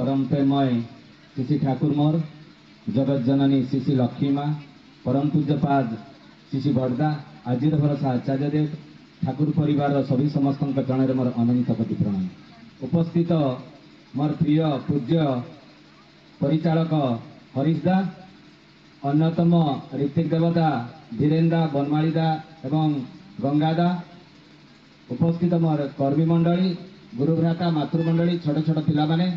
परम प्रेमय श्री ठाकुर मोर जगत जननी श्री लक्ष्मी माँ परम पूज्यपाद श्री बड़दा आजिर भरोसा आचार्य देव ठाकुर परिवार सभी समस्त चरण मोर अनंत कोटि प्रणाम। उपस्थित मोर प्रिय पूज्य परिचालक हरीश दा, अन्यतम ऋतिक देवता धीरेन्द्र बनमालीदा एवं गंगादा, उपस्थित मोर कर्मी मंडली गुरुभ्राता मातृमंडली छोट छोट पिला माने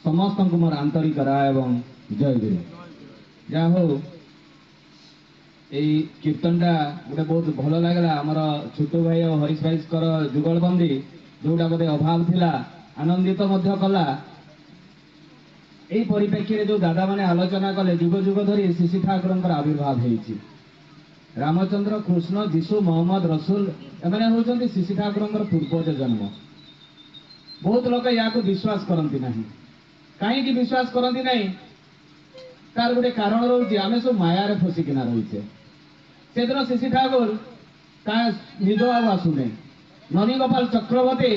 समस्त को मोर आंतरिक राय एवं जय गुरु। जा हो यही कीर्तनटा गोटे बहुत भल लगला। आमर छोटू भाई और हरीश भाई जुगलबंदी जोटा बोधे अभाव थिला आनंदित मध्य कला। यही परिप्रेक्षी जो दादा माने आलोचना कले जुग जुग धरी श्री ठाकुर आविर्भाव होइछि। रामचंद्र कृष्ण जीशु मोहम्मद रसूल एमाने होउछन्ति श्री ठाकुर पूर्वज जन्म। बहुत लोक या विश्वास करती ना। कहीं विश्वास करती ना तार गोटे कारण रोचे आम सब मायारे फसिकिना रहीचे। से दिन श्री ठाकुर निद आसुने ननी गोपाल चक्रवर्ती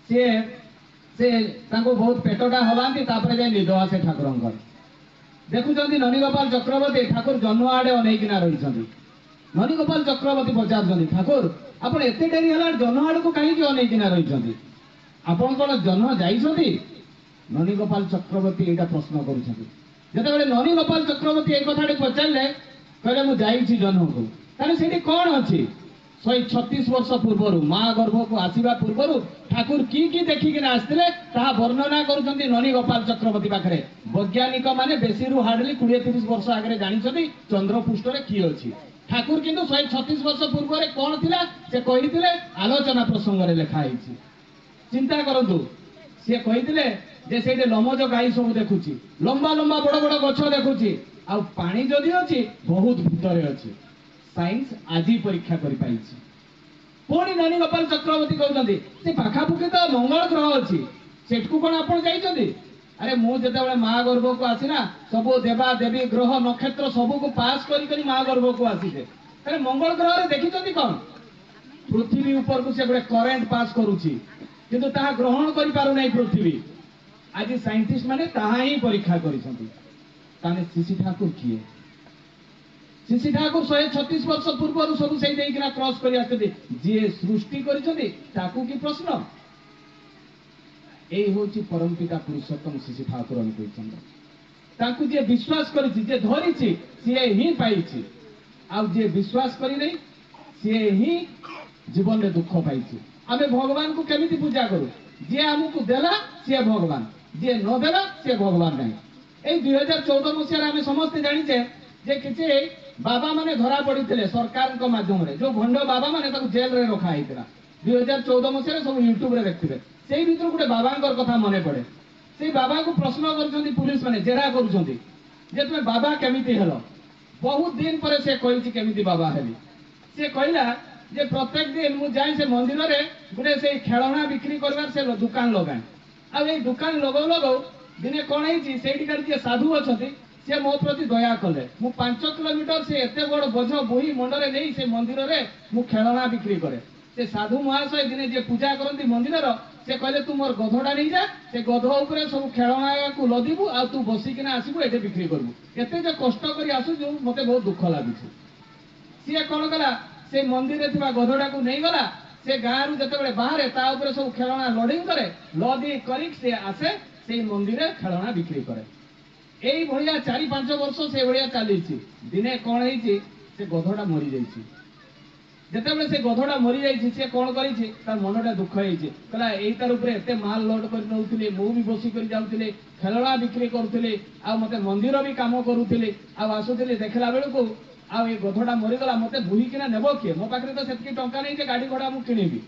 से बहुत पेटटा हलांती जाए निद आसे ठाकुर देखुं ननी गोपाल चक्रवर्ती ठाकुर जन्म आड़े अनेकिना रही। ननी गोपाल चक्रवर्ती पचार ठाकुर आप एत डेरी है जन्म आड़ को कहीं अनेकिना रही आपण कौन जन्म जाइछंती। ननी गोपाल चक्रवर्ती एटा प्रश्न करुछंती। ननी गोपाल चक्रवर्ती एक कथाटी पचारे कहले मु जाइछि जन्म को ताले सेठी कौन अछि 136 वर्ष पूर्व माँ गर्भ को आसीबा पूर्व ठाकुर की देखिकिना आसथिले ताहा वर्णना करुछंती ननी गोपाल चक्रवर्ती पाखरे। वैज्ञानिक माने बेसी रु हार्डली 20-30 वर्ष आगे जानिछंती चंद्रपृष्ठ रे की अछि। ठाकुर किंतु 136 वर्ष पूर्व रे कोन थिला से कहिथिले आलोचना प्रसंग रे लिखा आइछि। चिंता करंतु से कहिथिले जे सेठे लमज गाई सब देखुछि लंबा लंबा बड़ बड़ गछ देखुछि आ पानी जदि अछि बहुत भितरे अछि। साइंस आज परीक्षा करि पाइछि। पुणी ननी गोपाल चक्रवर्ती कहउछन्ती से पाखापुखी तो मंगल ग्रह अछि सेठकु कोन आपण जाइछन्ती। अरे मु जेतेबेले माँ गर्भ को आसिना सब देवा देवी ग्रह नक्षत्र सब को पास करी माँ गर्भ को आसीजे। अरे मंगल ग्रह रे देखिछन्ती कोन पृथ्वी ऊपर को से गोटे करेंट पास करूछि किंतु ताहा ग्रहण करि पारु नै पृथ्वी। आज साइंटिस्ट माने ताहा ही परीक्षा करिसंती। ताने श्री ठाकुर किए? श्री ठाकुर 136 वर्ष पूर्व सब से देकिना क्रॉस करि आछथि। जे सृष्टि करिसंती ताकू की प्रश्न एई होछि परम पिता पुरुषोत्तम श्री ठाकुर अनुकूलचंद्र। ताकू जे विश्वास करिछि जे धरिछि से ही पाइछि आ जे विश्वास करि नै से ही जीवन रे दुख पाइछि। आमे भगवान को केमिति पूजा करू? जे हमकु देला से भगवान, जे न देला से भगवान नहीं। एई 2014 मसिया आमे समस्त जानिछे जे किछि बाबा माने धरा पड़िथिले सरकार को माध्यम रे जो भंड बाबा माने ताकु जेल रे रखा आइतरा। 2014 मसिया सब यूट्यूब रे देखथिबे। सेई भितर गुटे बाबांकर कथा मने पड़े। सेई बाबा को प्रश्न करछन्ती पुलिस माने जेरा करूछन्ती जे तुमे बाबा केमिति हेलो। बहुत दिन परे से कहिछि केमिति बाबा हेली। से कहिला जे प्रत्येक दिन मु जाई से मंदिर रे गुटे से खेलना बिक्री करबार से दुकान लगाए। आ ए दुकान लगौ दिने कोन हेछि सेठिकार जे साधु अछथि से मो प्रति दया कले। मु 5 किलोमीटर से एते बड़ बोझ बोही मंडरे नै से मंदिर रे मु खेलना बिक्री करे। से साधु महाशय दिने जे पूजा करंती मंदिर रो से कहले तू मोर गधडा नै जा से गध ऊपर सब खेलना को लदिबु आ तू बसी किना आसीबु एते बिक्री करबु। एते जे कष्ट करी आसु जो मते बहुत दुख लागिछि। से कोन कला से मंदिर रे थिबा गधडा को नै गला से गाँव जिते बाहर ता ऊपर सब खेलना लोडिंग करे लदी करी से आसे से मंदिर रे खेलना बिक्री करे। एई भलिया 4-5 वर्ष से भलिया चली। दिने कौन है से गधटा मरी जाइए। जिते से गधटा मरी जाइए से कौन कर मनटा दुख होगा यही तार ऊपर एत माल लोड कर नौले मु भी बसिक जाऊे खेलना बिक्री करुले आ मत मंदिर भी कम करुले आसुली देखला बेलू आ गधटा मरीगला मत बुहीकिना नेब किए मो पाखे तो से टंका नहीं गाड़ी घोड़ा मुझे किणवी।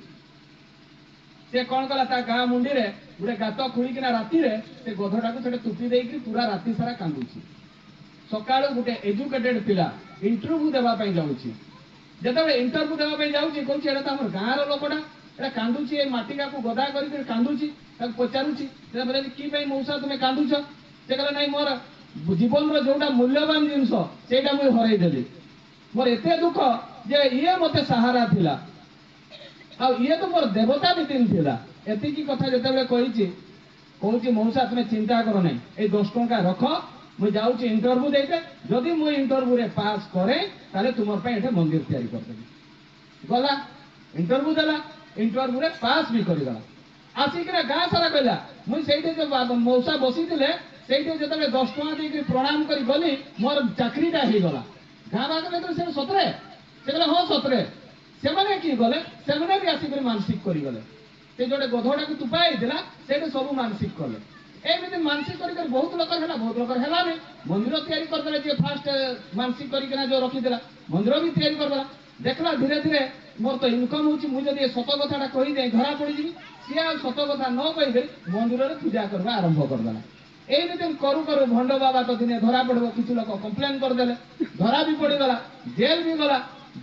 से कौन कला गाँ मुंडी रे गोटे गात खोलिकिना राति रे से गधटा को तुपी देकी पूरा राति सारा कांदुची। सकाळु गोटे एजुकेटेड पिला इंटरव्यू देवा पई जाउची। जेतेबे इंटरव्यू देवा पई जाउची कहूची एटा हमर गाँ रो लोकटा एटा कांदुची ए माटिका को गदा करी कांदुची ताको पचारुची से बोले की पई मौसा तुमे कांदुछ से कहले नाही मोर जीवन रो जोटा मूल्यवान जिंस सेटा मु हराई देली मोर एते दुख जे ये मते सहारा थिला आ ये तो मोर देवता भी दिन थिला। एतिकी कथा जेतेबे कहिची कौच मौसा तुम्हें चिंता कर ना ये 10 टंका रख मुझे जाऊँगी इंटरव्यू देते जदि मुझे इंटरव्यू रे पास करे ताले तुम ये मंदिर तैयारी करदेवी गला इंटरव्यू देला इंटरव्यू रे पास भी करदेला आसिक गाँ सारा कहला मुझे जो मौसा बसी थे जो 10 टंका देकर प्रणाम कर गली मोर चाकरीटा हो गला गाँ बाग से सतरे से कहले हाँ सतरे से कि गले से भी आसिक मानसिक करगले से जो गधटा को तुपाई से सब मानसिक कले एमती मानसिक कर बहुत लोग है बहुत लोग है मंदिर तैयारी करदे जी फास्ट मानसिक करके जो रखीला मंदिर भी तैयारी करदेला देखला धीरे धीरे मोर तो इनकम होची मुझे सत कथा कहीदे धरा पड़ी सी आ सत कथा न कहीदे मंदिर में पूजा करवा आरंभ करदेला एमती करू करू भंड बाबा तो दिने धरा पड़ो किसी लोग कंप्लेन करदे धरा भी पड़गला जेल भी गला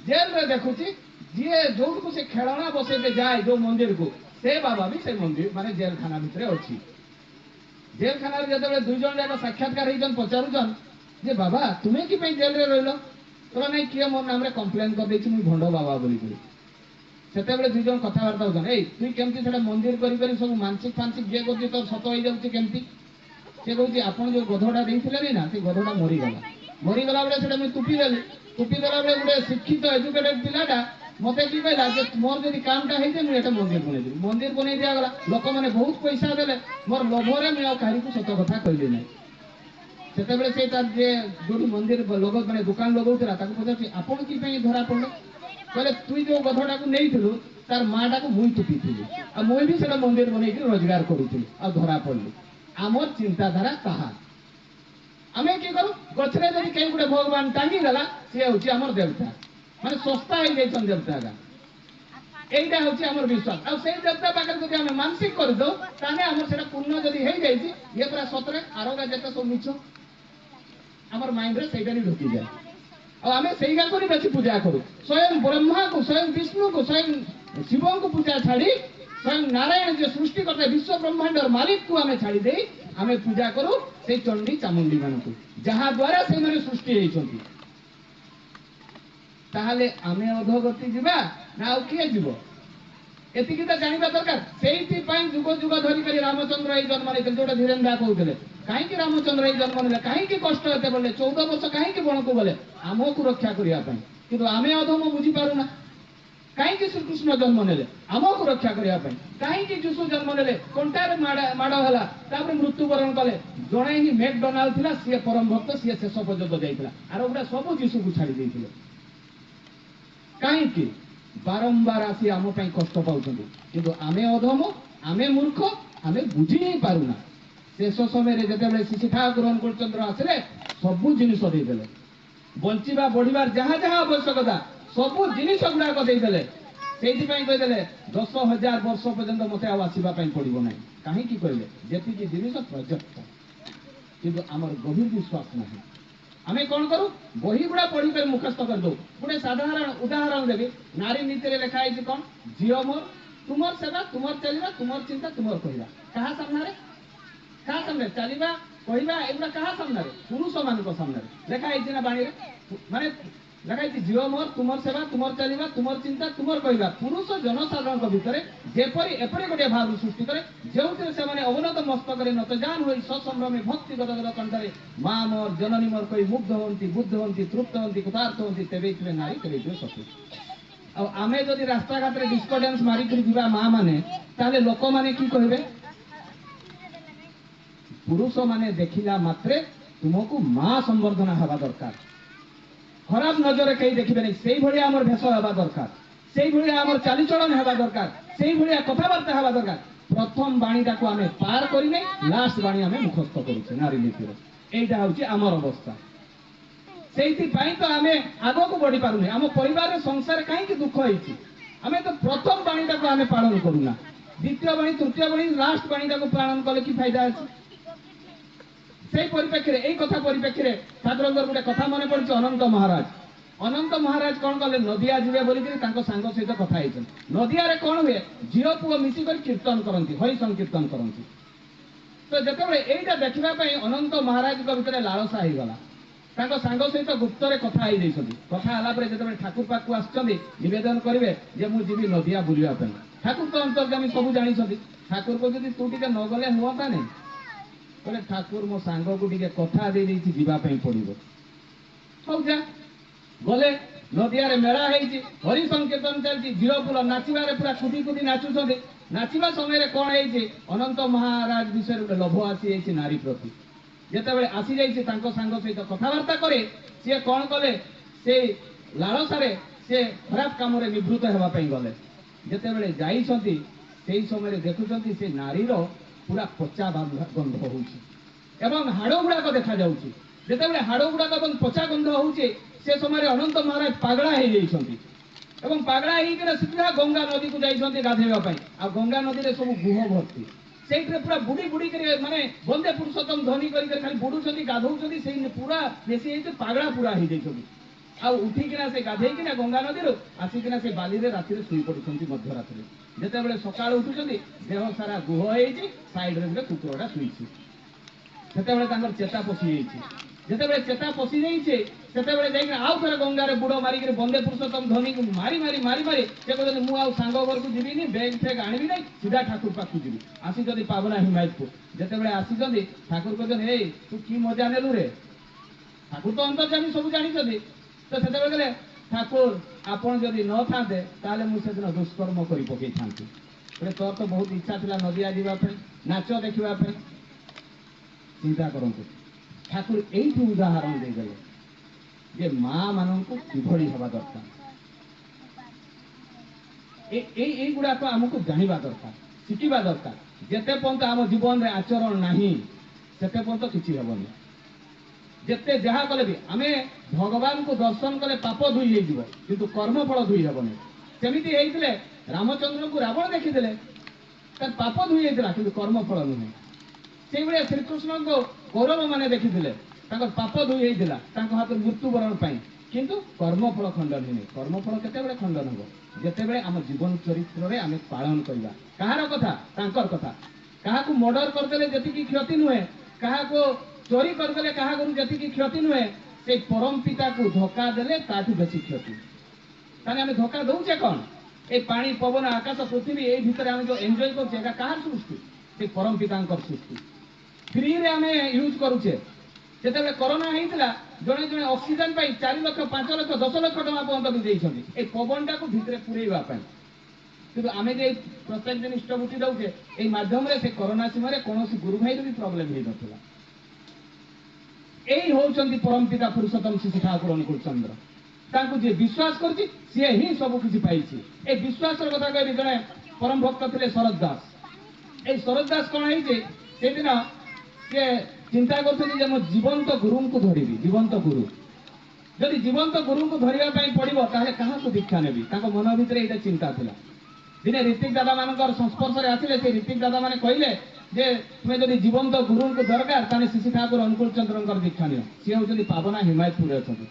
जेल रे देखुची जी जो को से खेलना बसैते जाए जो मंदिर को से बाबा भी से मंदिर माने जेल खाना भितर अच्छी जेल खाना जो दुई जन जाक साक्षात्कार होती पचारूचन जे बाबा तुम्हें कि जेल रे रहिल तो नहीं किए मोर नाम रे कंप्लेन कर देछि मुई भंड बाबा बोली सेते दुई जन कथबार्ता होचन ए तुई केमती सेटा मंदिर करी सब मानसिक फानसिक जे करछि तोर सत हो जाउछि केमती से कहूँ आपन जो गधटा देइथिले ना से गधटा मरीगला बेले सेटा मुई तुपी देला बेले गोटे शिक्षित एजुकेटेड पिलाटा मत कि कहला मोर जब कामटा होते मुझे मंदिर बनई दिगला लोक मैंने बहुत पैसा देले मोर लोभरे मुझे कहीं को सत कथा कहली ना से जो मंदिर लोग मैंने दुकान लगौला पचार आपन कि धरा पड़े कहले तुई जो गधटा को नहीं थिलु तार माटा को मुई तुपी थी आ मुई भी से मंदिर बनई रोजगार करूँ आ धरा पड़ली आमर चिंताधारा कहा आमे कि करूँ गचरे जब कहीं गोटे भगवान टांगी गला सी हूँ आमर देवता माने सस्ता हो जाइछन देवता एटा हूँ आमर विश्वास आ से देवता पाखे जब आम मानसिक कर दो ताने आमर सेटा पुण्य जदि हो जाइछि ये पूरा सतरे आरोगा जेते सब मिछ आमर माइंड रे सेटा नि ढुकी जाए आ आमे सेइगा करी बेसी पूजा करू स्वयं ब्रह्मा को स्वयं विष्णु को स्वयं शिव को पूजा छाड़ी स्वयं नारायण जो सृष्टि करते विश्व ब्रह्मांडर मालिक को आमे छाड़ी दे आमे पूजा करू से चंडी चामुंडी मानकु जहा द्वारा से माने सृष्टि होइछंती ताहले आमे अधोगति जीवा ना आउ किए जीव एतिकी तो जानिबा दरकार सेइति पई जुग जुग धरि करी रामचंद्र ए जन्म ले जोटा धीरेन्द्र कहउतले काहे कि रामचंद्र ए जन्म ले काहे कि कष्ट हेते बोले 14 वर्ष काहे कि बण को बोले आमो को रक्षा करिया पई किंतु आमे अधम बुझी पारुना काहे कि श्री कृष्ण जन्म नेले आमो को रक्षा करिया पई काहे कि यीशु जन्म नेले कोंटारे माड होला तापर मृत्यु वरण कले जणे ही मैकडोनाल्ड थिला सी परम भक्त सी शेष पर्यंत जाइतिला आरो उडा सब यीशु को छाड़ी देइतिले कहीं बारंबार आसी आम कष्ट पाँच कि आमे अधम आमे मूर्ख आमे बुझी नहीं पारुना शेष समय जिते श्री ठाकुर अनुकूलचंद्र आसिले सबू जिनिस देदेले बंचीबा बढ़िबार जहाँ जहाँ आवश्यकता सबू जिनिस गुड़ाक देदेले से कहीदेले 10,000 वर्ष पर्यंत मत आसवा पड़ो ना कहीं कहले जी जिनिस पर्याप्त किंतु आमर गभीर विश्वास ना आमे कौन करूँ बही गुड़ा पढ़ी कर मुखस्त कर दो गोटे साधारण उदाहरण देवी नारी नीति लिखा है कौन झील मोर तुमर सेवा तुमर चलवा तुमर चिंता तुमर कहवा क्या सामने चलवा कहवा एगुड़ा क्या सामने पुरुष मान सामने लिखा है ना बाणी माने लिखा है झील मोर तुमर सेवा तुमर चलवा तुमर चिंता तुमर कहवा पुरुष जनसाधारण भितर जेपरी एपरी गोटे भाव सृष्टि करे जो से अवनत मस्तक नतजान हो ससंभ्रमे भक्ति गदगद कंठे माँ मोर जननी मोर कही मुग्ध होती बुद्ध होती तृप्त होती कृतार्थ होती तेरे नारी तेरे सती आमे जदि रास्ता घाट डिस्को डांस मारिक जीवा माँ माने ताले लोक माने की कहबे पुरुष माने देखिला मात्रे तुमको माँ संवर्धना हवा दरकार खराब नजर कहीं देखिबे नहीं सेई भलिया हमर भेष हवा दरकार सेई भलिया हमर चालीचलन हवा दरकार सेई भलिया कथाबार्ता हवा दरकार प्रथम बाणीटा को आमे पार करी नै लास्ट बाणी आमे मुखस्थ करूछे नारी नीतिर एटा होची हमर अवस्था सेइति पई तो आमे आगो को बढ़ी पारुनी हम परिवार रे संसार काहे कि दुख होईची आमे तो प्रथम बाणीटा को आमे पालन करूना द्वितीय बाणी तृतीय बाणी लास्ट बाणीटा को पालन कले की फायदा अछि से परिप्रेक्षी रे कथा परिप्रेक्षी ठाकुर गोटे कथा मन पड़ी अनंत महाराज कौन कले नदिया जीवे बोलिक सांग सहित कथा नदिया रे कौन हुए झील पुओ मिसिक कीर्तन करती हरि संकीर्तन करती तो जिते यहीटा देखा अनंत महाराज भितर लालसा हो गला सांग सहित गुप्त कथा कथा जो ठाकुर पाक आसवेदन करेंगे जे मुझे नदिया बुलापी ठाकुर तो अंतर्गामी सब जानी ଠାକୁର କହୁଛନ୍ତି ତୁ ଟିକେ ନ ଗଲେ ହୁଅନ୍ତା ନାହିଁ। କହିଲେ ଠାକୁର ମୋ ସାଙ୍ଗକୁ ଟିକେ କଥା ଦେଇଛି ଯିବା ପାଇଁ ପଡିବ। ହଉ ଯା। ଗଲେ ନଦିଆରେ ମେଳା ହେଇଛି, ହରି ସଂକୀର୍ତ୍ତନ ଚାଲିଛି, ଜିରପୁର ନାଚିବାରେ ପୁରା କୁଦି କୁଦି ନାଚୁଛନ୍ତି। ନାଚିବା ସମୟରେ କଣ ହେଇଛି, ଅନନ୍ତ ମହାରାଜ ବିଷୟରେ ଗୋଟେ ଲୋଭ ଆସିଯାଇଛି ନାରୀ ପ୍ରତି। ଯେତେବେଳେ ଆସିଯାଇଛି ତାଙ୍କ ସାଙ୍ଗ ସହିତ କଥାବାର୍ତ୍ତା করে ସିଏ କଣ କଲେ, ସେ ଲାଳସାରେ ସେ ଖରାପ କାମରେ ନିବୃତ୍ତ ହେବା ପାଇଁ ଗଲେ। ଯେତେବେଳେ ଯାଇଛନ୍ତି ସେଇ ସମୟରେ ଦେଖୁଛନ୍ତି ସେ ନାରୀର ପୁରା ପଚା ଗନ୍ଧ ହଉଛି ଏବଂ ହାଡ଼ ଗୁଡାକ ଦେଖାଯାଉଛି। ଯେତେବେଳେ ହାଡ଼ ଗୁଡାକ ଏବଂ ପଚା ଗନ୍ଧ ହଉଛି ସେ ସମୟରେ ଅନନ୍ତ ମହାରାଜ ପାଗଳା ହେଇଯାଇଛନ୍ତି ଏବଂ ପାଗଳା ହେଇକିନା ସିଧା ଗଙ୍ଗା ନଦୀକୁ ଯାଇଛନ୍ତି ଗାଧେଇବା ପାଇଁ। ଆଉ ଗଙ୍ଗା ନଦୀରେ ସବୁ ଗୁହ ଭର୍ତ୍ତି, ସେଇଥିରେ ପୁରା ବୁଡି ବୁଡିକରି ମାନେ ବନ୍ଦେ ପୁରୁଷୋତ୍ତମ ଧ୍ୱନି କରିକରି ଖାଲି ବୁଡୁଛନ୍ତି, ଗାଧଉଛନ୍ତି, ସେଇ ପୁରା ବେଶୀ ହେଇଛି, ପାଗଳା ପୁରା ହେଇଯାଇଛନ୍ତି। ଆଉ ଉଠିକିନା ସେ ଗାଧେଇକିନା ଗଙ୍ଗା ନଦୀରୁ ଆସିକିନା ସେ ବାଲିରେ ରାତିରେ ଶୋଇ ପଡୁଛନ୍ତି ମଧ୍ୟରାତ୍ରିରେ। ଯେତେବେଳେ ସକାଳୁ ଉଠୁଛନ୍ତି ଦେହ ସାରା ଗୁହ ହେଇଛି, ସାଇଡରେ ଗୋଟେ କୁକୁରଟା ଶୋଇଛି। ସେତେବେଳେ ତାଙ୍କର ଚେତା ପଶି ଯାଇଛି। ଯେତେବେଳେ ଚେତା ପଶି ଯାଇଛି ସେତେବେଳେ ଯାଇକି ଆଉ ଥରେ ଗଙ୍ଗାରେ ବୁଡ ମାରିକିରି ବନ୍ଦେ ପୁରୁଷୋତ୍ତମ ଧ୍ୱନିକୁ ମାରି ମାରି ମାରି ମାରି ସେ କହୁଛନ୍ତି ମୁଁ ଆଉ ସାଙ୍ଗ ଘରକୁ ଯିବିନି, ବେଗ ଫେଗ ଆଣିବି ନାହିଁ, ସିଧା ଠାକୁର ପାଖକୁ ଯିବି। ଆସିଛନ୍ତି ପାବନା ହିମାୟତପୁର। ଯେତେବେଳେ ଆସିଛନ୍ତି ଠାକୁର କହୁଛନ୍ତି ଏଇ ତୁ କି ମଜା ନେଲୁ ରେ। ଠାକୁର ତ ଅନ୍ତର୍ଯାମୀ ସବୁ ଜାଣିଛନ୍ତି। ତ ସେତେବେଳେ କହିଲେ ଠାକୁର ଆପଣ ଯଦି ନଥାନ୍ତେ ତାହେଲେ ମୁଁ ସେଦିନ ଦୁଷ୍କର୍ମ କରି ପକେଇଥାନ୍ତି। ତୋର ତ ବହୁତ ଇଚ୍ଛା ଥିଲା ନଦିଆ ଯିବା ପାଇଁ, ନାଚ ଦେଖିବା ପାଇଁ। ଚିନ୍ତା କରନ୍ତୁ, ଠାକୁର ଏଇଠି ଉଦାହରଣ ଦେଇଦେଲେ ଯେ ମା ମାନଙ୍କୁ କିଭଳି ହେବା ଦରକାର। এইগুড়াক ଆମକୁ ଜାଣିବା ଦରକାର, ଶିଖିବା ଦରକାର। ଯେତେ ପର୍ଯ୍ୟନ୍ତ ଆମ ଜୀବନରେ ଆଚରଣ ନାହିଁ ସେତେ ପର୍ଯ୍ୟନ୍ତ କିଛି ହେବନି। ଯେତେ ଯାହା କଲେ ବି ଆମେ ଭଗବାନଙ୍କୁ ଦର୍ଶନ କଲେ ପାପ ଧୋଇ ହେଇଯିବ, କିନ୍ତୁ କର୍ମଫଳ ଧୋଇ ହେବନି। ସେମିତି ହେଇଥିଲେ ରାମଚନ୍ଦ୍ରଙ୍କୁ ରାବଣ ଦେଖିଥିଲେ, ତାର ପାପ ଧୋଇ ହେଇଥିଲା କିନ୍ତୁ କର୍ମଫଳ ନୁହେଁ। ସେଇଭଳିଆ ଶ୍ରୀକୃଷ୍ଣଙ୍କୁ କୌରବ ମାନେ ଦେଖିଥିଲେ, ତାଙ୍କର ପାପ ଧୋଇ ହେଇଥିଲା ତାଙ୍କ ହାତରୁ ମୃତ୍ୟୁବରଣ ପାଇଁ, କିନ୍ତୁ କର୍ମଫଳ ଖଣ୍ଡନ ନୁହେଁ। କର୍ମଫଳ କେତେବେଳେ ଖଣ୍ଡନ ହବ, ଯେତେବେଳେ ଆମ ଜୀବନ ଚରିତ୍ରରେ ଆମେ ପାଳନ କରିବା। କାହାର କଥା, ତାଙ୍କର କଥା। କାହାକୁ ମର୍ଡର କରିଦେଲେ ଯେତିକି କ୍ଷତି ନୁହେଁ, କାହାକୁ ଚୋରି କରିଦେଲେ କାହା ଘରୁ ଯେତିକି କ୍ଷତି ନୁହେଁ, ସେ ପରମ ପିତାକୁ ଧୋକା ଦେଲେ ତାଠୁ ବେଶୀ କ୍ଷତି। ତାହେଲେ ଆମେ ଧୋକା ଦଉଛେ କଣ? এই ପାଣି ପବନ ଆକାଶ ପୃଥିବୀ এই ଭିତରେ ଆମେ ଯୋଉ ଏନ୍ଜୟ କରୁଛେ এটা କାହାର ସୃଷ୍ଟି? ସେ ପରମ ପିତାଙ୍କର ସୃଷ୍ଟି। ଫ୍ରିରେ ଆମେ ୟୁଜ କରୁଛେ। ଯେତେବେଳେ କରୋନା ହେଇଥିଲା ଜଣେ ଜଣେ ଅକ୍ସିଜେନ ପାଇଁ 4 ଲକ୍ଷ 5 ଲକ୍ଷ 10 ଲକ୍ଷ ଟଙ୍କା ପର୍ଯ୍ୟନ୍ତ ବି ଦେଇଛନ୍ତି এই ପବନଟାକୁ ଭିତରେ ପୁରେଇବା ପାଇଁ। କିନ୍ତୁ ଆମେ ଯେ ପ୍ରତ୍ୟେକ ଦିନ ଇଷ୍ଟବୁଟି ଦଉଛେ এই ମାଧ୍ୟମରେ ସେ କରୋନା ସମୟରେ କୌଣସି ଗୁରୁ ଭାଇର ବି ପ୍ରୋବ୍ଲେମ ହେଇନଥିଲା। এই ହଉଛନ୍ତି ପରମ ପିତା ପୁରୁଷୋତ୍ତମ ଶିଶୁ ଠାକୁର ଅନୁକୂଳ ଚନ୍ଦ୍ର। ତାଙ୍କୁ ଯିଏ ବିଶ୍ୱାସ କରୁଛି ସିଏ ହିଁ ସବୁ କିଛି ପାଇଛି। এই ବିଶ୍ୱାସର କଥା କହିବି, ଜଣେ ପରମ ଭକ୍ତ ଥିଲେ ଶରତ ଦାସ। এই ଶରତ ଦାସ କଣ ହେଇଛି, ସେଦିନ ସିଏ ଚିନ୍ତା କରୁଛନ୍ତି ଯେ ମୁଁ ଜୀବନ୍ତ ଗୁରୁଙ୍କୁ ଧରିବି। ଜୀବନ୍ତ ଗୁରୁ, ଯଦି ଜୀବନ୍ତ ଗୁରୁଙ୍କୁ ଧରିବା ପାଇଁ ପଡିବ ତାହେଲେ କାହାକୁ ଦୀକ୍ଷା ନେବି, ତାଙ୍କ ମନ ଭିତରେ ଏଇଟା ଚିନ୍ତା ଥିଲା। ଦିନେ ଋତିକ ଦାଦା ମାନଙ୍କର ସଂସ୍ପର୍ଶରେ ଆସିଲେ, ସେ ଋତିକ ଦାଦା ମାନେ କହିଲେ ଯେ ତୁମେ ଯଦି ଜୀବନ୍ତ ଗୁରୁଙ୍କୁ ଦରକାର ତାହେଲେ ଶିଶୁ ଠାକୁର ଅନୁକୂଳ ଚନ୍ଦ୍ରଙ୍କର ଦୀକ୍ଷା ନିଅ। ସିଏ ହଉଛନ୍ତି ପାବନା ହିମାୟତପୁରରେ ଅଛନ୍ତି।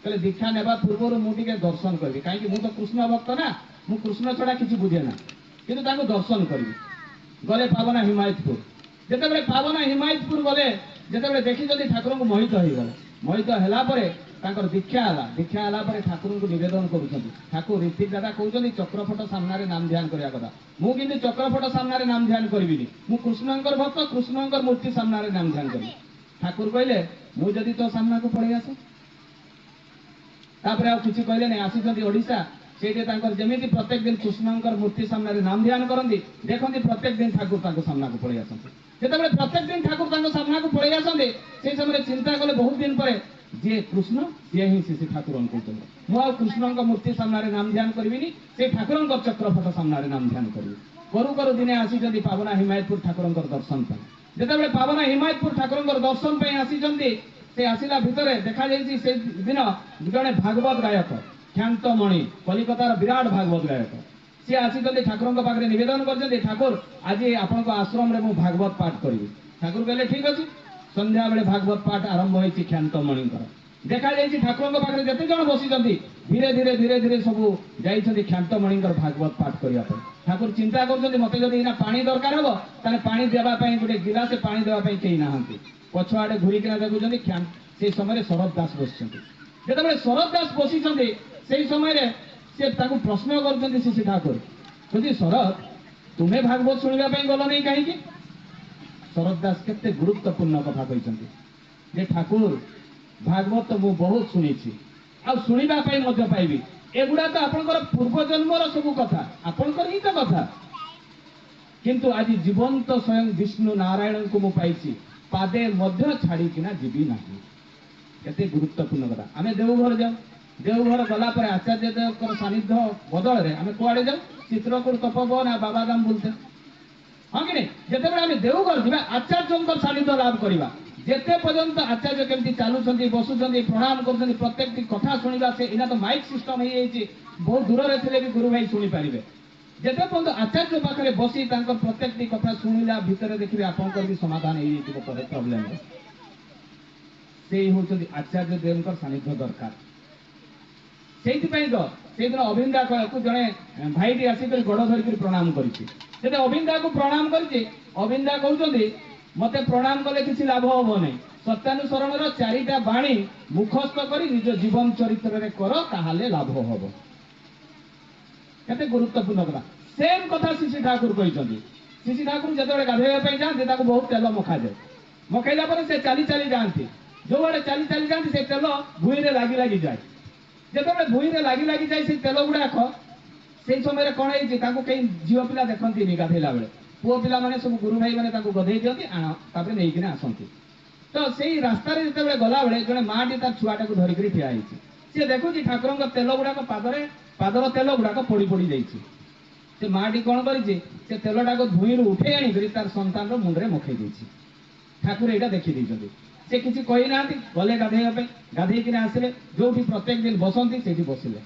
କହିଲେ ଦୀକ୍ଷା ନେବା ପୂର୍ବରୁ ମୁଁ ଟିକେ ଦର୍ଶନ କରିବି, କାହିଁକି ମୁଁ ତ କୃଷ୍ଣ ଭକ୍ତ ନା, ମୁଁ କୃଷ୍ଣ ଛଡା କିଛି ବୁଝେ ନା, କିନ୍ତୁ ତାଙ୍କୁ ଦର୍ଶନ କରିବି। ଗଲେ ପାବନା ହିମାୟତପୁର। ଯେତେବେଳେ ପାବନା ହିମାୟତପୁର ଗଲେ, ଯେତେବେଳେ ଦେଖିଛନ୍ତି ଠାକୁରଙ୍କୁ ମୋହିତ ହେଇଗଲେ। ମୋହିତ ହେଲା ପରେ ତାଙ୍କର ଦୀକ୍ଷା ହେଲା। ଦୀକ୍ଷା ହେଲା ପରେ ଠାକୁରଙ୍କୁ ନିବେଦନ କରୁଛନ୍ତି। ଠାକୁର ଋତିକ ଦାଦା କହୁଛନ୍ତି ଚକ୍ରଫଟ ସାମ୍ନାରେ ନାମ ଧ୍ୟାନ କରିବା କଥା। ମୁଁ କିନ୍ତୁ ଚକ୍ରଫଟ ସାମ୍ନାରେ ନାମ ଧ୍ୟାନ କରିବିନି, ମୁଁ କୃଷ୍ଣଙ୍କର ଭକ୍ତ, କୃଷ୍ଣଙ୍କର ମୂର୍ତ୍ତି ସାମ୍ନାରେ ନାମ ଧ୍ୟାନ କରିବି। ଠାକୁର କହିଲେ ମୁଁ ଯଦି ତୋ ସାମ୍ନାକୁ ପଳେଇ ଆସେ, ତାପରେ ଆଉ କିଛି କହିଲେ ନାହିଁ। ଆସିଛନ୍ତି ଓଡ଼ିଶା, ସେଇଠି ତାଙ୍କର ଯେମିତି ପ୍ରତ୍ୟେକ ଦିନ କୃଷ୍ଣଙ୍କର ମୂର୍ତ୍ତି ସାମ୍ନାରେ ନାମ ଧ୍ୟାନ କରନ୍ତି, ଦେଖନ୍ତି ପ୍ରତ୍ୟେକ ଦିନ ଠାକୁର ତାଙ୍କ ସାମ୍ନାକୁ ପଳେଇ ଆସନ୍ତି। ଯେତେବେଳେ ପ୍ରତ୍ୟେକ ଦିନ ଠାକୁର ତାଙ୍କ ସାମ୍ନାକୁ ପଳେଇ ଆସନ୍ତି, ସେଇ ସମୟରେ ଚିନ୍ତା କଲେ ବହୁତ ଦିନ ପରେ ଯିଏ କୃଷ୍ଣ ସିଏ ହିଁ ଶିଶୁ ଠାକୁର କହୁଛନ୍ତି। ମୁଁ ଆଉ କୃଷ୍ଣଙ୍କ ମୂର୍ତ୍ତି ସାମ୍ନାରେ ନାମ ଧ୍ୟାନ କରିବିନି, ସେ ଠାକୁରଙ୍କ ଚକ୍ରଫଟ ସାମ୍ନାରେ ନାମ ଧ୍ୟାନ କରିବି। କରୁ କରୁ ଦିନେ ଆସିଛନ୍ତି ପାବନା ହିମାୟତପୁର ଠାକୁରଙ୍କର ଦର୍ଶନ ପାଇଁ। ଯେତେବେଳେ ପାବନା ହିମାୟତପୁର ଠାକୁରଙ୍କର ଦର୍ଶନ ପାଇଁ ଆସିଛନ୍ତି, ସେ ଆସିଲା ଭିତରେ ଦେଖାଯାଇଛି ସେ ଦିନ ଜଣେ ଭାଗବତ ଗାୟକ ଖ୍ୟାନ୍ତମଣି, କଲିକତାର ବିରାଟ ଭାଗବତ ଗାୟକ, ସିଏ ଆସିଛନ୍ତି ଠାକୁରଙ୍କ ପାଖରେ ନିବେଦନ କରିଛନ୍ତି ଠାକୁର ଆଜି ଆପଣଙ୍କ ଆଶ୍ରମରେ ମୁଁ ଭାଗବତ ପାଠ କରିବି। ଠାକୁର କହିଲେ ଠିକ ଅଛି। ସନ୍ଧ୍ୟାବେଳେ ଭାଗବତ ପାଠ ଆରମ୍ଭ ହୋଇଛି ଖ୍ୟାନ୍ତମଣିଙ୍କର। ଦେଖାଯାଇଛି ଠାକୁରଙ୍କ ପାଖରେ ଯେତେ ଜଣ ବସିଛନ୍ତି ଧୀରେ ଧୀରେ ଧୀରେ ଧୀରେ ସବୁ ଯାଇଛନ୍ତି ଖ୍ୟାନ୍ତମଣିଙ୍କର ଭାଗବତ ପାଠ କରିବା ପାଇଁ। ଠାକୁର ଚିନ୍ତା କରୁଛନ୍ତି ମତେ ଯଦି ଏଇନା ପାଣି ଦରକାର ହବ ତାହେଲେ ପାଣି ଦେବା ପାଇଁ ଗୋଟେ ଗିଲାସେ ପାଣି ଦେବା ପାଇଁ କେହି ନାହାନ୍ତି। ପଛଆଡେ ଘୁରିକିନା ଦେଖୁଛନ୍ତି ସେଇ ସମୟରେ ଶରତ ଦାସ ବସିଛନ୍ତି। ଯେତେବେଳେ ଶରତ ଦାସ ବସିଛନ୍ତି ସେଇ ସମୟରେ ସେ ତାଙ୍କୁ ପ୍ରଶ୍ନ କରୁଛନ୍ତି ଶିଶୁ ଠାକୁର, ଯଦି ଶରତ तुम्हें भागवत शुणा गल नहीं कहीं। शरद दास केते गुरुत्वपूर्ण कथा कहते जे ठाकुर भागवत तो मु बहुत शुणी आ शुणा पाइबी एगुड़ा तो आपंकर पूर्व जन्मर सब कथा आपंकर ही तो कथा किंतु आज जीवंत स्वयं विष्णु नारायण को मुझे पादे मध्य छाड़ीकिना जीवी ना केते गुरुत्वपूर्ण कथा आम देवघर जाऊ देवघर गलापर आचार्य देव सानिध्य बदल में आम कुआड़े जाऊ चित्रकूट तपोवन आ बाबाधाम बुलते हाँ कि नहीं जिते आम देवघर जा आचार्य सानिध्य लाभ करवा जिते पर्यंत आचार्य केमती चलुंट बसुंच प्रणाम कर प्रत्येक कथा शुणा से इना तो माइक सिस्टम हो बहुत दूर में थे भी गुरु भाई शुणी पारे जिते पर्यंत आचार्य पाखे बसी प्रत्येक कथा शुणिला भितर देखिए आपंकर भी समाधान हो प्रोब्लेम से हूँ आचार्य देव सानिध्य दरकार से दिन अभिंदा को जड़े भाईटी आसिक गड़ धरिक प्रणाम कर अभिंदा को प्रणाम करभिंदा कहते मते प्रणाम कले किसी लाभ हम नहीं सत्यानुसरण चारिटा बाणी मुखस्थ कर निज जीवन चरित्र रे कर ताहाले लाभ हम केते गुरुत्वपूर्ण कथा सेम कथा शिशि ठाकुर कहते शिशि ठाकुर जो गाधोवा जाते बहुत तेल मखा जाए मखैला से चली चली जाती जो आड़े चली चली जाती से तेल भूई में लगी लगी जाए जो भूई में लगी लगी जाए से तेल गुड़ाक से समय कौन है कहीं झील पिला देखती गाधेला बेले पुओ पिला माने सब गुरु भाई माने गधे दिखती आण नहीं आसती तो से रास्तार जो गला बेले जड़े माटी तार छुआटा को धरिक ठिया सी देखुँ ठाकुर तेल गुड़ाक पादर तेल गुड़ाक पड़ी पड़ी जाइए माटी कौन करी तेलटा को धुई उठे आनिक तार सन्तान मुंडे मखई देती ठाकुर यहाँ देखी से किसी कही ना गले गाधेवाई गाधेकिन आसिले जो प्रत्येक दिन बसती से बसिले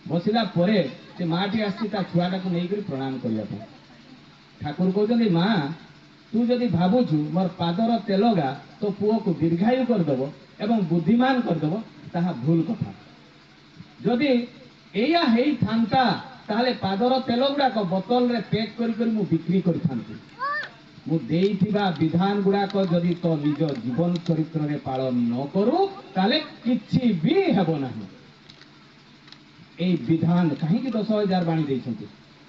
बसला से माटी आसी छुआटा को लेकर प्रणाम करने ठाकुर कहते माँ तू जदि भावुचु मोर पादर तेलगा तो पुओ को दीर्घायु करदेव एवं बुद्धिमान करदेव ताहा भूल कथा जदि एया हेई थांता ताहले पादर तेल गुड़ाक बोतल रे पैक करी मु बिक्री करिथांती मु देइथिबा विधान गुड़ाक जदि तो निज जीवन चरित्र रे पालन न करू ताले किछि भी हेबो नाही ए विधान कहीं 10,000 बाणी देइछंती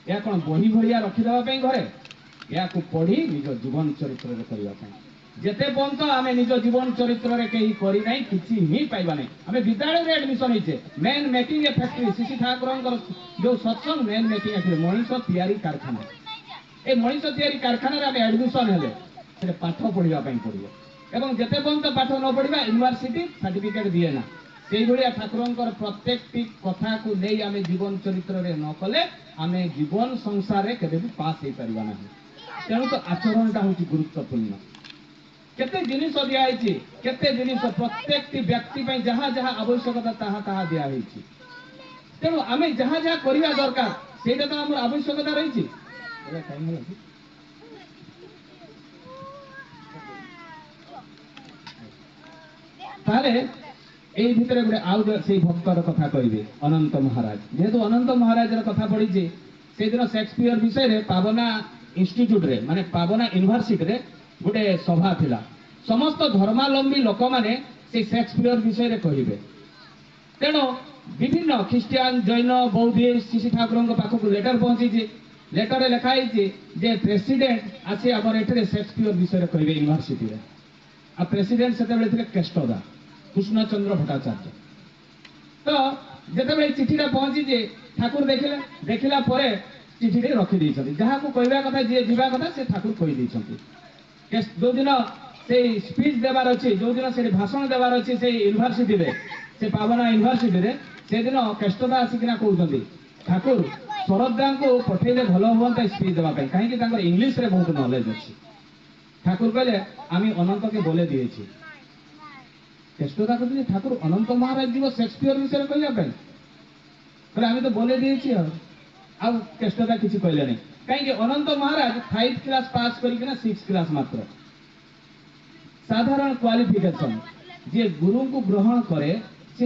या कौन बही भलिया रखिदेवाई घरे या पढ़ी निज जीवन चरित्र करने जिते पर्यंत आम निज जीवन चरित्र में कहीं करना किसी ही पाइबा नहीं आम विद्यालय एडमिशन होचे मेन मेकिंग ए फैक्ट्री शिशि ठाकुर जो Satsang main making factory Manish तैयारी कारखाना ए मनीष तैयारी कारखाना आम एडमिशन हेले पाठ पढ़ाई पड़ो एवं जिते पर्यंत पाठ न पढ़ा यूनिवर्सिटी सर्टिफिकेट दिए ना से भाया ठाकुर प्रत्येक कथा को नहीं आम जीवन चरित्र में न कले आम जीवन संसार के पास हो पार ना तेणु तो आचरणटा हूँ गुरुत्वपूर्ण केते जिनिस दिखाई केते जिनिस प्रत्येक व्यक्ति जहाँ जहाँ आवश्यकता ताहा ताहा दिखाई तेणु आम जहाँ जहाँ करवा दरकार से तो आम आवश्यकता रही এই ভিতরে গোটে আউ সেই ভক্তর কথা কইবে অনন্ত মহারাজ যেহেতু অনন্ত মহারাজের কথা পড়িছে সেদিন শেক্সপিयर विषय रे पावना इंस्टीट्यूट रे माने पावना यूनिवर्सिटी रे गोटे सभा थिला समस्त धर्मावलंबी लोक माने से शेक्सपियर विषय रे कहिबे तेणु विभिन्न ख्रिस्टियान जैन बौद्धिस्ट शिशि ठाकुर पाखक लेटर पहुंची लेटर लिखाई जे प्रेसिडेंट आसी आमर एठरे शेक्सपियर विषय रे कहिबे यूनिवर्सिटी रे आ प्रेसिडेंट सेते बेले थिले केष्टदा कृष्णचंद्र भट्टाचार्य तो जिते चिठीटा पहुंची ठाकुर देखिले देखला चिठी रखी जहाँ को कहवा कथा जी जीवा कथा से ठाकुर कही जो दिन से स्पीच देवार अच्छी जो दिन से भाषण देवार अच्छी से यूनिवर्सिटी रे से पावना यूनिवर्सिटी रे से दिन केष्टदा आसिकिना कहते ठाकुर शरदा को पठेले भल हम स्पीच देवाई कहीं इंग्लीश रे बहुत नॉलेज अच्छी ठाकुर कहले आम अनंत के बोले दिए केष्टदा कहते ठाकुर अनंत महाराज जीव शेक्सपियर विषय कहवाई आम तो बोले दिए केष्टदा किसी कहले नहीं कहीं अनंत महाराज 5 क्लास पास करके 6 क्लास मात्र साधारण क्वालिफिकेशन जे गुरु को ग्रहण करे से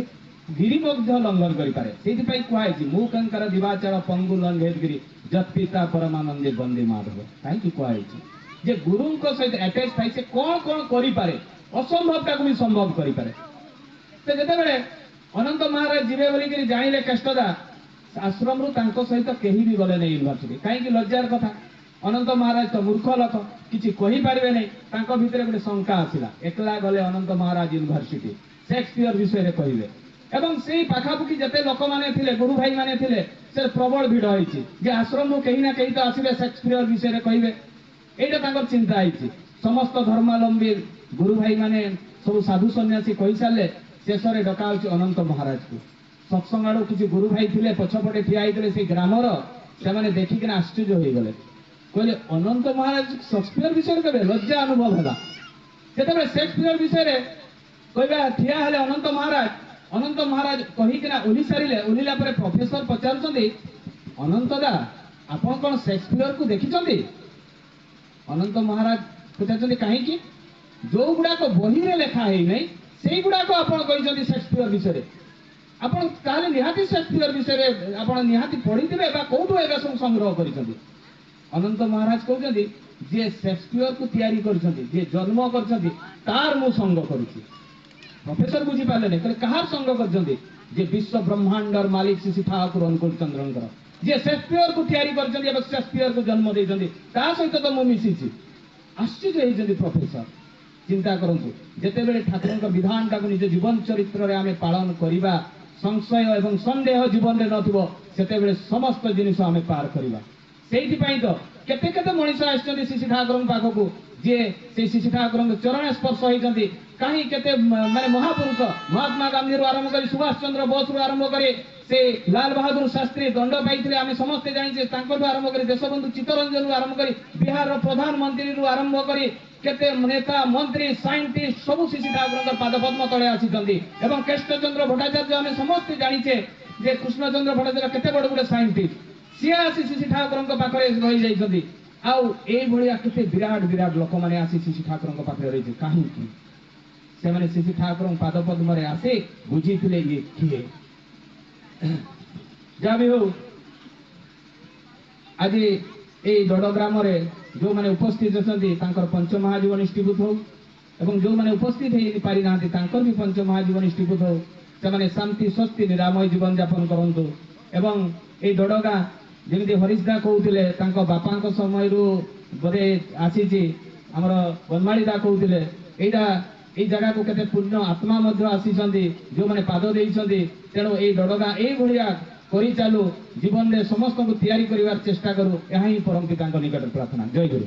गिरी लंघन करे कहुई मूकंकर दिवाचार पंगु लंघेदगिरी जत्पिता परमानंदे बंदे माधव कहीं कहुई जे गुरु सहित अटैच थाई से कौन कौन करें असंभवटा को भी संभव करें तो जिते अनंत महाराज जीवे बोलिक जानिले केष्टदा आश्रम रु सहित कहीं भी गले नहीं यूनिवर्सिटी कहीं लज्जार कथा ଅନନ୍ତ ମହାରାଜ ତ ମୂର୍ଖ ଲୋକ, କିଛି କହିପାରିବେ ନାହିଁ। ତାଙ୍କ ଭିତରେ ଗୋଟେ ଶଙ୍କା ଆସିଲା। ଏକଲା ଗଲେ ଅନନ୍ତ ମହାରାଜ ୟୁନିଭର୍ସିଟି, ସେକ୍ସପିୟର ବିଷୟରେ କହିବେ। ଏବଂ ସେଇ ପାଖାପାଖି ଯେତେ ଲୋକମାନେ ଥିଲେ, ଗୁରୁ ଭାଇମାନେ ଥିଲେ, ସେ ପ୍ରବଳ ଭିଡ଼ ହେଇଛି ଯେ ଆଶ୍ରମରୁ କେହି ନା କେହି ତ ଆସିବେ, ସେକ୍ସପିୟର ବିଷୟରେ କହିବେ। এইটা তাঙ্কর চিন্তা হয়েছে। সমস্ত ধর্মাবলম্বী গুরু ভাই মানে সবু সাধু সন্ন্যাসী কই সারলে শেষরে ডকা হচ্ছে অনন্ত মহারাজকে। সৎসঙ্গ আড়ু কিছু গুরু ভাই ଥିଲେ পছপটে ঠিয়া হইଥିଲେ সেই গ্রামর, সেমানে দেখিকিনা আশ্চর্য হয়ে গেলে। কইলে অনন্ত মহারাজ শেক্সপিয়র বিষয়ে কেবে? লজ্জা অনুভব ହେଲା। যেতবে শেক্সপিয়র বিষয়ে কইবা ঠিয়া হলে অনন্ত মহারাজ কহিকিনা ওলি সারিলে। ওলিলা পরে প্রফেসর পচারুଛନ୍ତି, অনন্ত দা আপন কোন শেক্সপিয়রକୁ ଦେଖିଛନ୍ତି? ଅନନ୍ତ ମହାରାଜ ପଚାରୁଛନ୍ତି କାହିଁକି? ଯୋଉ ଗୁଡାକ ବହିରେ ଲେଖା ହେଇନାହିଁ ସେଇ ଗୁଡାକ ଆପଣ କହିଛନ୍ତି ସେକ୍ସପିୟର ବିଷୟରେ। ଆପଣ ତାହେଲେ ନିହାତି ସେକ୍ସପିୟର ବିଷୟରେ ଆପଣ ନିହାତି ପଢିଥିବେ ବା କୋଉଠୁ ଏଗା ସବୁ ସଂଗ୍ରହ କରିଛନ୍ତି? ଅନନ୍ତ ମହାରାଜ କହୁଛନ୍ତି, ଯିଏ ସେକ୍ସପିୟରକୁ ତିଆରି କରିଛନ୍ତି, ଯିଏ ଜନ୍ମ କରିଛନ୍ତି, ତାର ମୁଁ ସଙ୍ଗ କରୁଛି। ପ୍ରଫେସର ବୁଝିପାରିଲେନି, କହିଲେ କାହାର ସଙ୍ଗ କରିଛନ୍ତି? ଯେ ବିଶ୍ୱ ବ୍ରହ୍ମାଣ୍ଡର ମାଲିକ ଶ୍ରୀ ଠାକୁର ଅନୁକୂଳ ଚନ୍ଦ୍ରଙ୍କର, ଯିଏ ସେକ୍ସପିୟରକୁ ତିଆରି କରିଛନ୍ତି ଏବଂ ସେକ୍ସପିୟରକୁ ଜନ୍ମ ଦେଇଛନ୍ତି, ତା ସହିତ ତ ମୁଁ ମିଶିଛି। ଆଶ୍ଚର୍ଯ୍ୟ ହେଇଛନ୍ତି ପ୍ରଫେସର। ଚିନ୍ତା କରନ୍ତୁ, ଯେତେବେଳେ ଠାକୁରଙ୍କ ବିଧାନଟାକୁ ନିଜ ଜୀବନ ଚରିତ୍ରରେ ଆମେ ପାଳନ କରିବା, ସଂଶୟ ଏବଂ ସନ୍ଦେହ ଜୀବନରେ ନଥିବ, ସେତେବେଳେ ସମସ୍ତ ଜିନିଷ ଆମେ ପାର କରିବା। ସେଇଥିପାଇଁ ତ କେତେ କେତେ ମଣିଷ ଆସିଛନ୍ତି ଶ୍ରୀ ଠାକୁରଙ୍କ ପାଖକୁ, ଯିଏ ସେଇ ଶ୍ରୀ ଠାକୁରଙ୍କ ଚରଣ ସ୍ପର୍ଶ ହେଇଛନ୍ତି। କାହିଁ କେତେ ମାନେ ମହାପୁରୁଷ, ମହାତ୍ମା ଗାନ୍ଧୀରୁ ଆରମ୍ଭ କରି ସୁଭାଷ ଚନ୍ଦ୍ର ବୋଷରୁ ଆରମ୍ଭ କରି ସେ ଲାଲ ବାହାଦୁର ଶାସ୍ତ୍ରୀ ଦଣ୍ଡ ପାଇଥିଲେ, ଆମେ ସମସ୍ତେ ଜାଣିଛେ। ତାଙ୍କଠୁ ଆରମ୍ଭ କରି ଦେଶବନ୍ଧୁ ଚିତ୍ତରଞ୍ଜନରୁ ଆରମ୍ଭ କରି ବିହାରର ପ୍ରଧାନମନ୍ତ୍ରୀରୁ ଆରମ୍ଭ କରି କେତେ ନେତା ମନ୍ତ୍ରୀ ସାଇଣ୍ଟିଷ୍ଟ ସବୁ ଶ୍ରୀ ଠାକୁରଙ୍କ ପାଦପଦ୍ମ ତଳେ ଆସିଛନ୍ତି। ଏବଂ କୃଷ୍ଣଚନ୍ଦ୍ର ଭଟ୍ଟାଚାର୍ଯ୍ୟ ଆମେ ସମସ୍ତେ ଜାଣିଛେ ଯେ କୃଷ୍ଣଚନ୍ଦ୍ର ଭଟ୍ଟାଚାର୍ଯ୍ୟ କେତେ ବଡ଼ ଗୋଟେ ସାଇଣ୍ଟିଷ୍ଟ, ସିଏ ଆସି ଶ୍ରୀ ଠାକୁରଙ୍କ ପାଖରେ ରହିଯାଇଛନ୍ତି। ଆଉ ଏଇଭଳିଆ କେତେ ବିରାଟ ବିରାଟ ଲୋକମାନେ ଆସି ଶ୍ରୀ ଠାକୁରଙ୍କ ପାଖରେ ରହିছে। କାହିଁକି? ସେମାନେ ଶ୍ରୀ ଠାକୁରଙ୍କ ପାଦପଦ୍ମରେ ଆସି ବୁଝିଥିଲେ ଇଏ କିଏ। ଯାହା ବି ହଉ, ଆଜି এই দড় গ্রামে যে উপস্থিত অଛନ୍ତି তাঁর পঞ্চমহাজীব নিষ্ঠিভূত হও এবং যে উপস্থিত হয়ে পারি না তাঁর বি পঞ্চমহাজীব নিষ্ঠিভূত হও। সে শান্তি স্বস্তি নিরাময় জীবন যাপন করতু। এবং এই দড় গাঁ যেমি হরিশ দা কହୁଥିଲେ তাঁর বাপাঙ্ক সময়রু বোধে আসিছি, আমার বনমালী দা কହୁଥିଲେ এইটা এই জায়গাকে কেতে পুণ্য আত্মা মধ্য আসিছন্তি, যে পাদ ଦେଇଛନ୍ତି। তেণু এই দড় গাঁ এইভাবে କରି ଚାଲୁ, ଜୀବନରେ ସମସ୍ତଙ୍କୁ ତିଆରି କରିବାର ଚେଷ୍ଟା କରୁ। ଏହା ହିଁ ପରମ ପିତାଙ୍କ ନିକଟରେ ପ୍ରାର୍ଥନା। ଜୟ ଗୁରୁ।